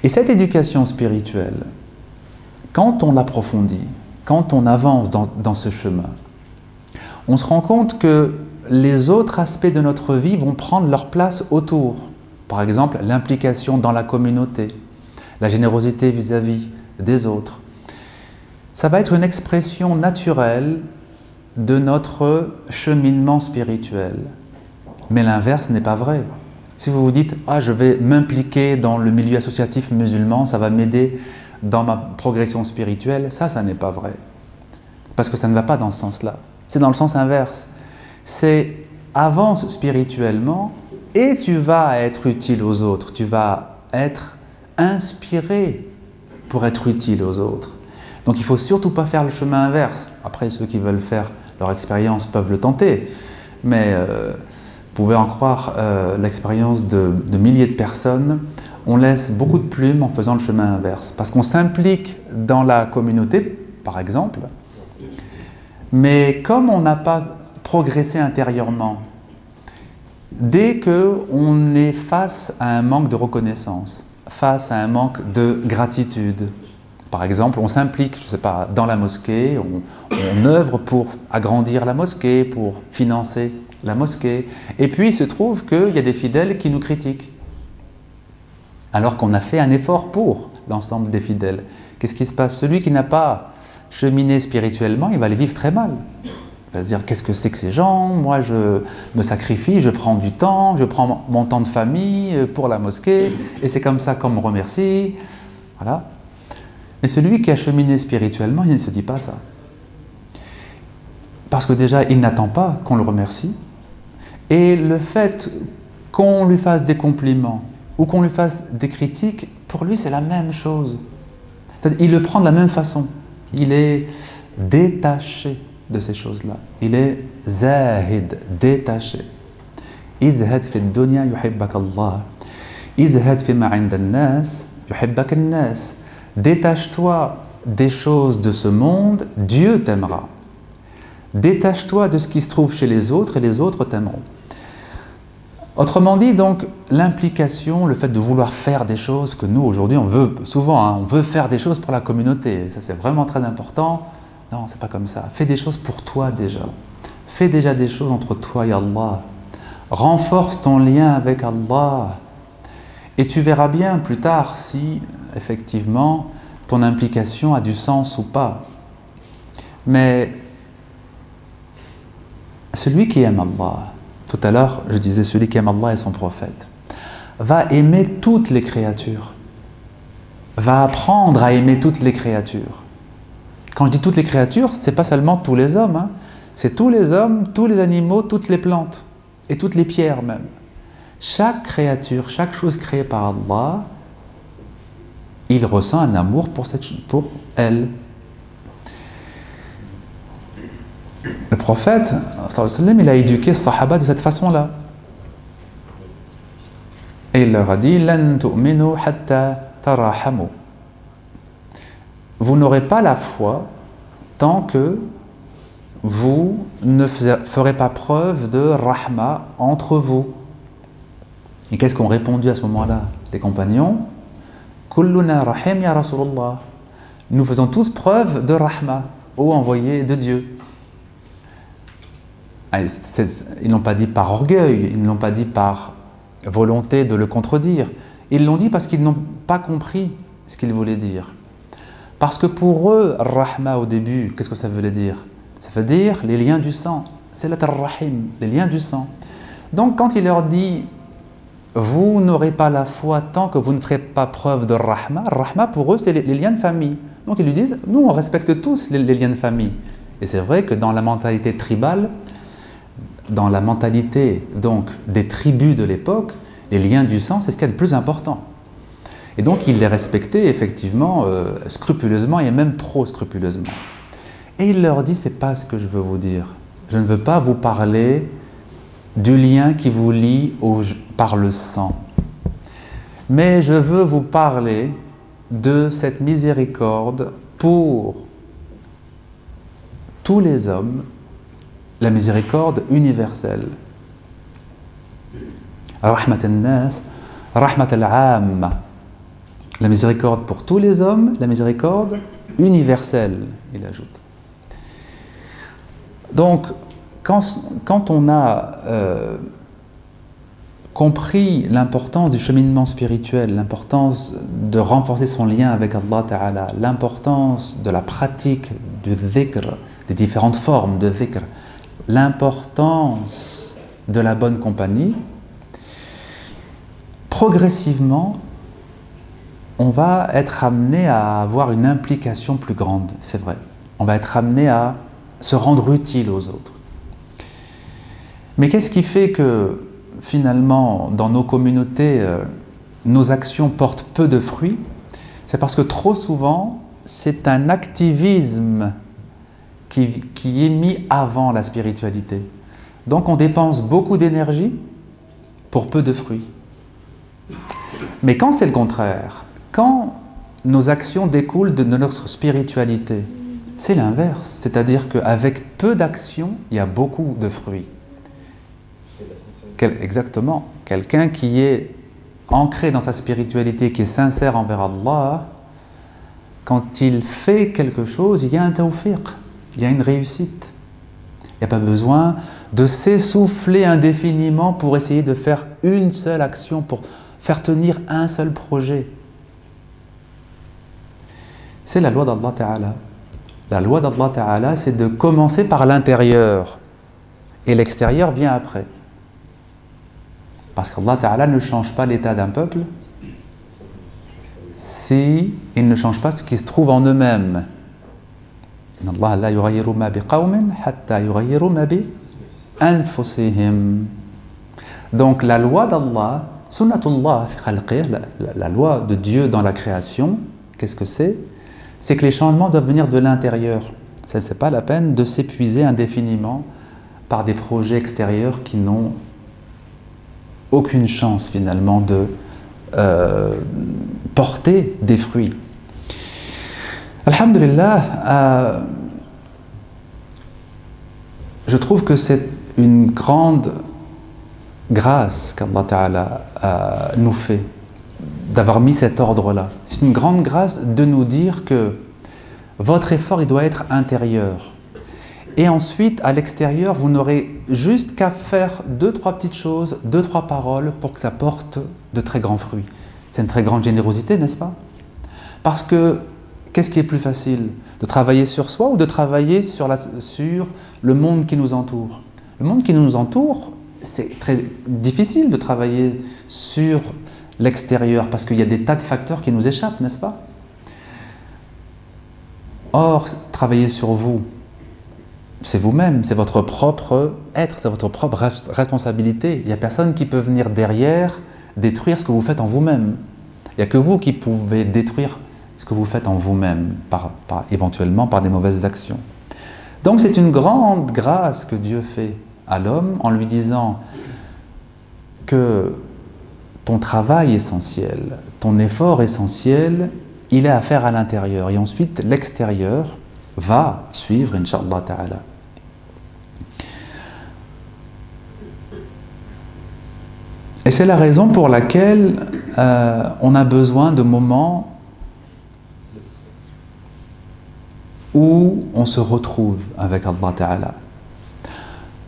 Speaker 1: Et cette éducation spirituelle, quand on l'approfondit, quand on avance dans ce chemin, on se rend compte que les autres aspects de notre vie vont prendre leur place autour. Par exemple, l'implication dans la communauté, la générosité vis-à-vis des autres. Ça va être une expression naturelle de notre cheminement spirituel. Mais l'inverse n'est pas vrai. Si vous vous dites « Ah, je vais m'impliquer dans le milieu associatif musulman, ça va m'aider dans ma progression spirituelle », ça n'est pas vrai. Parce que ça ne va pas dans ce sens-là. C'est dans le sens inverse. C'est avance spirituellement et tu vas être utile aux autres. Tu vas être inspiré pour être utile aux autres. Donc il ne faut surtout pas faire le chemin inverse. Après, ceux qui veulent faire leur expérience peuvent le tenter. Mais vous pouvez en croire l'expérience de milliers de personnes. On laisse beaucoup de plumes en faisant le chemin inverse. Parce qu'on s'implique dans la communauté, par exemple. Mais comme on n'a pas progressé intérieurement, dès qu'on est face à un manque de reconnaissance, face à un manque de gratitude, par exemple, on s'implique, je ne sais pas, dans la mosquée, on œuvre pour agrandir la mosquée, pour financer la mosquée, et puis il se trouve qu'il y a des fidèles qui nous critiquent, alors qu'on a fait un effort pour l'ensemble des fidèles. Qu'est-ce qui se passe? Celui qui n'a pas cheminé spirituellement, il va les vivre très mal. Il va se dire, qu'est-ce que c'est que ces gens? Moi, je me sacrifie, je prends du temps, je prends mon temps de famille pour la mosquée, et c'est comme ça qu'on me remercie. Voilà. Mais celui qui a cheminé spirituellement, il ne se dit pas ça. Parce que déjà, il n'attend pas qu'on le remercie. Et le fait qu'on lui fasse des compliments ou qu'on lui fasse des critiques, pour lui, c'est la même chose. Il le prend de la même façon. Il est détaché de ces choses-là. Il est zahid, détaché. Izhad fi dunya yuhibbak Allah. Izhad fi ma 'inda an-nas yuhibbak an-nas. Détache-toi des choses de ce monde, Dieu t'aimera. Détache-toi de ce qui se trouve chez les autres et les autres t'aimeront. Autrement dit, donc, l'implication, le fait de vouloir faire des choses, que nous aujourd'hui on veut souvent, on veut faire des choses pour la communauté, ça c'est vraiment très important. Non, c'est pas comme ça. Fais des choses pour toi déjà. Fais déjà des choses entre toi et Allah. Renforce ton lien avec Allah. Et tu verras bien plus tard si, effectivement, ton implication a du sens ou pas. Mais celui qui aime Allah, tout à l'heure je disais celui qui aime Allah et son prophète, va aimer toutes les créatures, va apprendre à aimer toutes les créatures. Quand je dis toutes les créatures, ce n'est pas seulement tous les hommes, hein. C'est tous les hommes, tous les animaux, toutes les plantes, et toutes les pierres même. Chaque créature, chaque chose créée par Allah, il ressent un amour pour elle. Le prophète, sallallahu alayhi wa sallam, il a éduqué les sahaba de cette façon-là. Et il leur a dit « Lan tu'minu hatta tarahamu » Vous n'aurez pas la foi tant que vous ne ferez pas preuve de rahma entre vous. Et qu'est-ce qu'ont répondu à ce moment-là les compagnons? Kulluna rahim ya Rasulullah. Nous faisons tous preuve de rahma, ô envoyé de Dieu. Ils n'ont pas dit par orgueil, ils ne l'ont pas dit par volonté de le contredire. Ils l'ont dit parce qu'ils n'ont pas compris ce qu'il voulait dire. Parce que pour eux, rahma au début, qu'est-ce que ça veut dire? Ça veut dire les liens du sang. C'est la rahim, les liens du sang. Donc quand il leur dit vous n'aurez pas la foi tant que vous ne ferez pas preuve de rahma, rahma pour eux c'est les liens de famille. Donc ils lui disent nous on respecte tous les liens de famille. Et c'est vrai que dans la mentalité tribale, dans la mentalité donc des tribus de l'époque, les liens du sang c'est ce qui est le plus important. Et donc il les respectait effectivement scrupuleusement et même trop scrupuleusement. Et il leur dit c'est pas ce que je veux vous dire. Je ne veux pas vous parler du lien qui vous lie par le sang. Mais je veux vous parler de cette miséricorde pour tous les hommes, la miséricorde universelle. Rahmat al-nas, rahmat al-amma. La miséricorde pour tous les hommes, la miséricorde universelle, il ajoute. Donc, quand on a compris l'importance du cheminement spirituel, l'importance de renforcer son lien avec Allah Ta'ala, l'importance de la pratique du dhikr, des différentes formes de dhikr, l'importance de la bonne compagnie, progressivement, on va être amené à avoir une implication plus grande, c'est vrai. On va être amené à se rendre utile aux autres. Mais qu'est-ce qui fait que, finalement, dans nos communautés, nos actions portent peu de fruits? C'est parce que trop souvent, c'est un activisme qui est mis avant la spiritualité. Donc on dépense beaucoup d'énergie pour peu de fruits. Mais quand c'est le contraire, quand nos actions découlent de notre spiritualité, c'est l'inverse. C'est-à-dire qu'avec peu d'actions, il y a beaucoup de fruits. Exactement. Quelqu'un qui est ancré dans sa spiritualité, qui est sincère envers Allah, quand il fait quelque chose, il y a un tawfiq, il y a une réussite. Il n'y a pas besoin de s'essouffler indéfiniment pour essayer de faire une seule action, pour faire tenir un seul projet. C'est la loi d'Allah Ta'ala. La loi d'Allah Ta'ala, c'est de commencer par l'intérieur. Et l'extérieur vient après. Parce qu'Allah Ta'ala ne change pas l'état d'un peuple si il ne change pas ce qui se trouve en eux-mêmes. Allah la yughayyiru ma biqawmin hatta yughayyiru ma bi anfusihim. Donc la loi d'Allah, sunnatullah fi khalqih, la loi de Dieu dans la création, qu'est-ce que c'est? C'est que les changements doivent venir de l'intérieur. Ce n'est pas la peine de s'épuiser indéfiniment par des projets extérieurs qui n'ont aucune chance finalement de porter des fruits. Alhamdulillah, je trouve que c'est une grande grâce qu'Allah Ta'ala nous fait d'avoir mis cet ordre-là. C'est une grande grâce de nous dire que votre effort il doit être intérieur. Et ensuite, à l'extérieur, vous n'aurez juste qu'à faire 2-3 petites choses, 2-3 paroles pour que ça porte de très grands fruits. C'est une très grande générosité, n'est-ce pas? Parce que, qu'est-ce qui est plus facile? De travailler sur soi ou de travailler sur le monde qui nous entoure? Le monde qui nous entoure, c'est très difficile de travailler sur l'extérieur parce qu'il y a des tas de facteurs qui nous échappent, n'est-ce pas? Or, travailler sur vous, c'est vous-même, c'est votre propre être, c'est votre propre responsabilité. Il n'y a personne qui peut venir derrière détruire ce que vous faites en vous-même. Il n'y a que vous qui pouvez détruire ce que vous faites en vous-même, éventuellement par des mauvaises actions. Donc c'est une grande grâce que Dieu fait à l'homme en lui disant que ton travail essentiel, ton effort essentiel, il est à faire à l'intérieur. Et ensuite, l'extérieur va suivre, Inch'Allah Ta'ala. Et c'est la raison pour laquelle on a besoin de moments où on se retrouve avec Allah Ta'ala.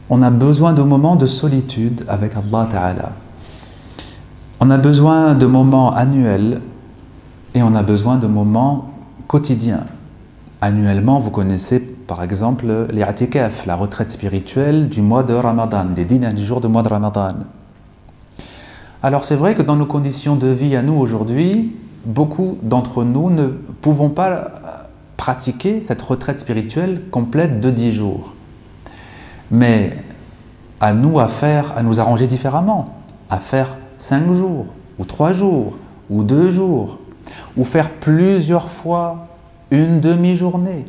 Speaker 1: On a besoin de moments de solitude avec Allah Ta'ala. On a besoin de moments annuels et on a besoin de moments quotidiens. Annuellement, vous connaissez par exemple l'i'tikaf, la retraite spirituelle du mois de Ramadan, des 10 derniers jours du mois de Ramadan. Alors c'est vrai que dans nos conditions de vie à nous aujourd'hui, beaucoup d'entre nous ne pouvons pas pratiquer cette retraite spirituelle complète de 10 jours. Mais à nous à nous arranger différemment, à faire 5 jours, ou 3 jours, ou 2 jours, ou faire plusieurs fois une demi-journée.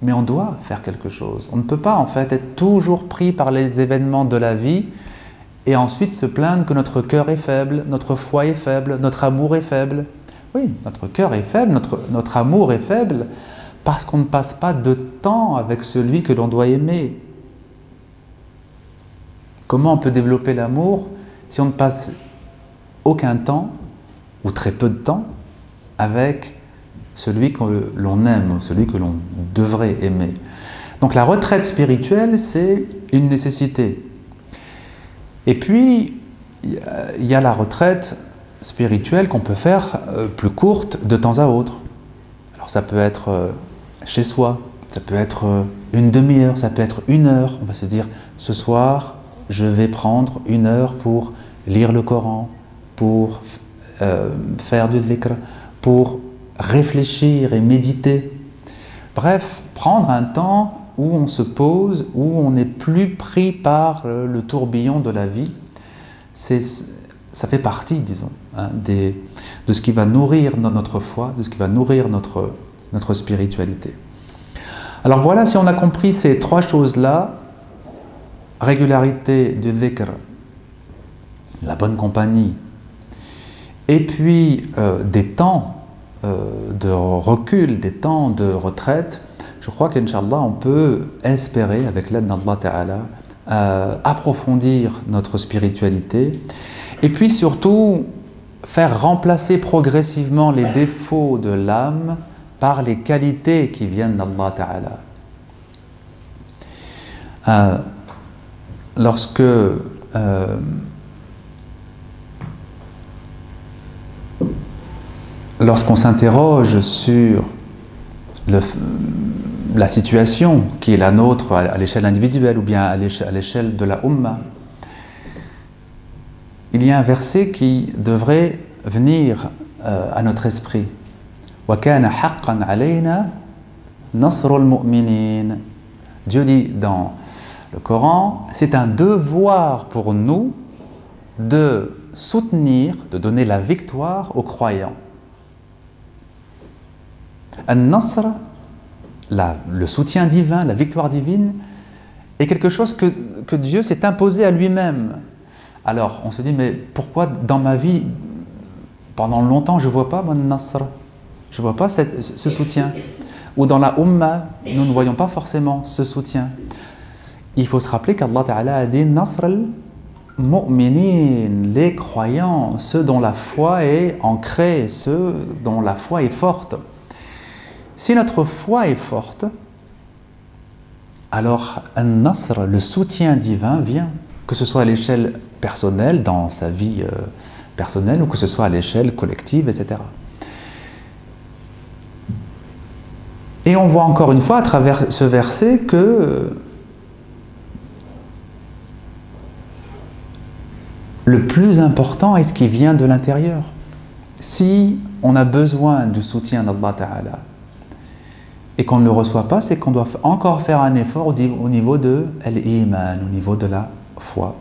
Speaker 1: Mais on doit faire quelque chose. On ne peut pas en fait être toujours pris par les événements de la vie et ensuite se plaindre que notre cœur est faible, notre foi est faible, notre amour est faible. Oui, notre cœur est faible, notre amour est faible, parce qu'on ne passe pas de temps avec celui que l'on doit aimer. Comment on peut développer l'amour si on ne passe aucun temps, ou très peu de temps, avec celui que l'on aime, celui que l'on devrait aimer. Donc la retraite spirituelle, c'est une nécessité. Et puis, il y a la retraite spirituelle qu'on peut faire plus courte de temps à autre. Alors ça peut être chez soi, ça peut être une demi-heure, ça peut être 1 heure. On va se dire, ce soir, je vais prendre 1 heure pour lire le Coran, pour faire du dhikr, pour réfléchir et méditer. Bref, prendre un temps où on se pose, où on n'est plus pris par le tourbillon de la vie, ça fait partie, disons, hein, de ce qui va nourrir notre foi, de ce qui va nourrir notre spiritualité. Alors voilà, si on a compris ces 3 choses-là, régularité du dhikr, la bonne compagnie, et puis des temps de recul, des temps de retraite, je crois qu'Inch'Allah, on peut espérer, avec l'aide d'Allah Ta'ala, approfondir notre spiritualité et puis surtout faire remplacer progressivement les défauts de l'âme par les qualités qui viennent d'Allah Ta'ala. Lorsqu'on s'interroge sur la situation qui est la nôtre à l'échelle individuelle ou bien à l'échelle de la Ummah, il y a un verset qui devrait venir à notre esprit. وَكَانَ حَقًّا عَلَيْنَا نَصْرُ الْمُؤْمِنِينَ. Dieu dit dans le Coran, c'est un devoir pour nous de soutenir, de donner la victoire aux croyants. An-Nasr, le soutien divin, la victoire divine, est quelque chose que Dieu s'est imposé à lui-même. Alors, on se dit, mais pourquoi dans ma vie, pendant longtemps, je ne vois pas mon Nasr, je ne vois pas ce soutien. Ou dans la Ummah, nous ne voyons pas forcément ce soutien. Il faut se rappeler qu'Allah Ta'ala a dit Nasr al-Mu'minin, les croyants, ceux dont la foi est ancrée, ceux dont la foi est forte. Si notre foi est forte, alors An-Nasr, le soutien divin, vient, que ce soit à l'échelle personnelle, dans sa vie personnelle, ou que ce soit à l'échelle collective, etc. Et on voit encore une fois à travers ce verset que le plus important est ce qui vient de l'intérieur. Si on a besoin du soutien d'Allah Ta'ala, et qu'on ne le reçoit pas, c'est qu'on doit encore faire un effort au niveau de l'iman, au niveau de la foi,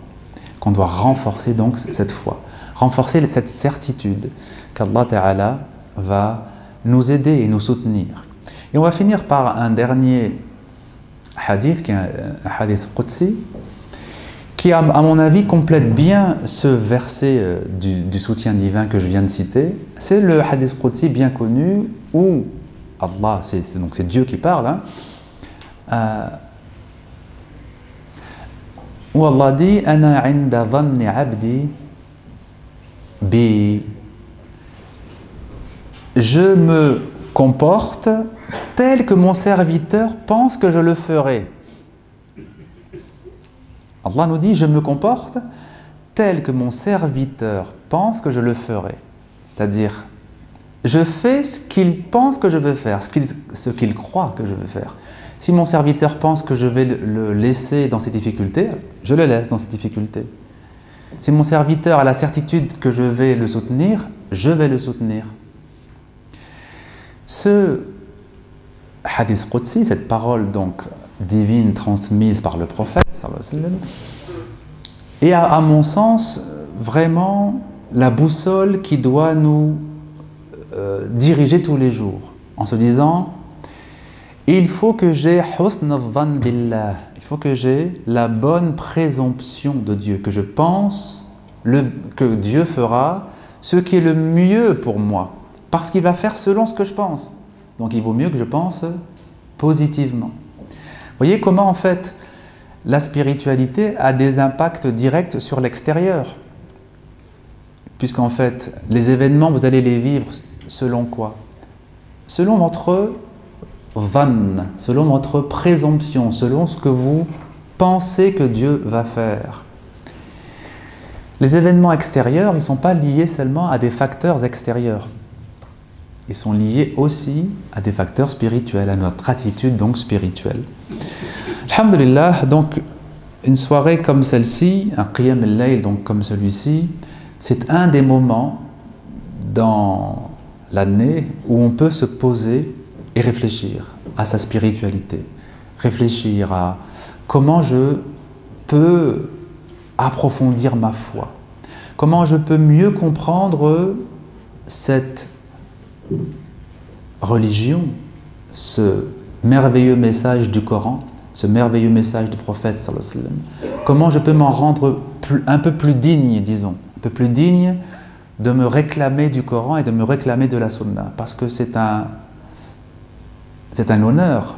Speaker 1: qu'on doit renforcer donc cette foi, renforcer cette certitude qu'Allah Ta'ala va nous aider et nous soutenir. Et on va finir par un dernier hadith, qui est un hadith Qudsi, qui, à mon avis, complète bien ce verset du soutien divin que je viens de citer. C'est le hadith Qudsi bien connu où Allah, donc c'est Dieu qui parle, hein, où Allah dit « Ana inda dhanni abdi bi » Je me comporte tel que mon serviteur pense que je le ferai. Allah nous dit, je me comporte tel que mon serviteur pense que je le ferai. C'est-à-dire, je fais ce qu'il pense que je veux faire, ce qu'il croit que je veux faire. Si mon serviteur pense que je vais le laisser dans ses difficultés, je le laisse dans ses difficultés. Si mon serviteur a la certitude que je vais le soutenir, je vais le soutenir. Ce hadith Qudsi, cette parole donc divine transmise par le prophète, est à mon sens vraiment la boussole qui doit nous diriger tous les jours, en se disant il faut que j'ai husn al-dhann billah, il faut que j'ai la bonne présomption de Dieu, que je pense que Dieu fera ce qui est le mieux pour moi, parce qu'il va faire selon ce que je pense. Donc il vaut mieux que je pense positivement. Vous voyez comment en fait la spiritualité a des impacts directs sur l'extérieur. Puisqu'en fait, les événements, vous allez les vivre selon quoi? Selon votre dhann, selon votre présomption, selon ce que vous pensez que Dieu va faire. Les événements extérieurs, ils ne sont pas liés seulement à des facteurs extérieurs. Ils sont liés aussi à des facteurs spirituels, à notre attitude donc spirituelle. Alhamdulillah, donc une soirée comme celle-ci, un qiyam al-layl donc comme celui-ci, c'est un des moments dans l'année où on peut se poser et réfléchir à sa spiritualité, réfléchir à comment je peux approfondir ma foi, comment je peux mieux comprendre cette religion, ce merveilleux message du Coran, ce merveilleux message du prophète sallallahu alayhi wa sallam. Comment je peux m'en rendre un peu plus digne, disons, un peu plus digne de me réclamer du Coran et de me réclamer de la Sunna, parce que c'est un honneur,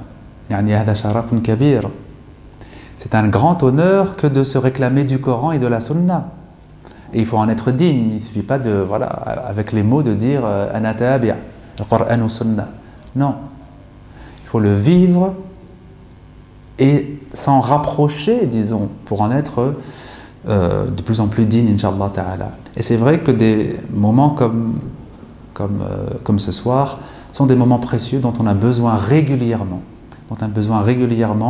Speaker 1: c'est un grand honneur que de se réclamer du Coran et de la Sunna. Et il faut en être digne, il ne suffit pas de, voilà, avec les mots de dire « Ana tabi' al-Qur'an ou Sunna ». Non, il faut le vivre et s'en rapprocher, disons, pour en être de plus en plus digne, Inch'Allah Ta'ala. Et c'est vrai que des moments comme ce soir sont des moments précieux dont on a besoin régulièrement,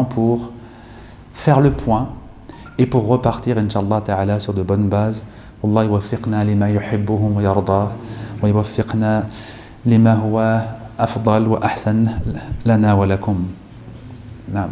Speaker 1: pour faire le point et pour repartir, Inch'Allah Ta'ala, sur de bonnes bases. Allah yuwaffiqna lima yuhibbuhu wa yardah wa yuwaffiqna lima huwa afdal wa ahsan lana wa lakum. Naam.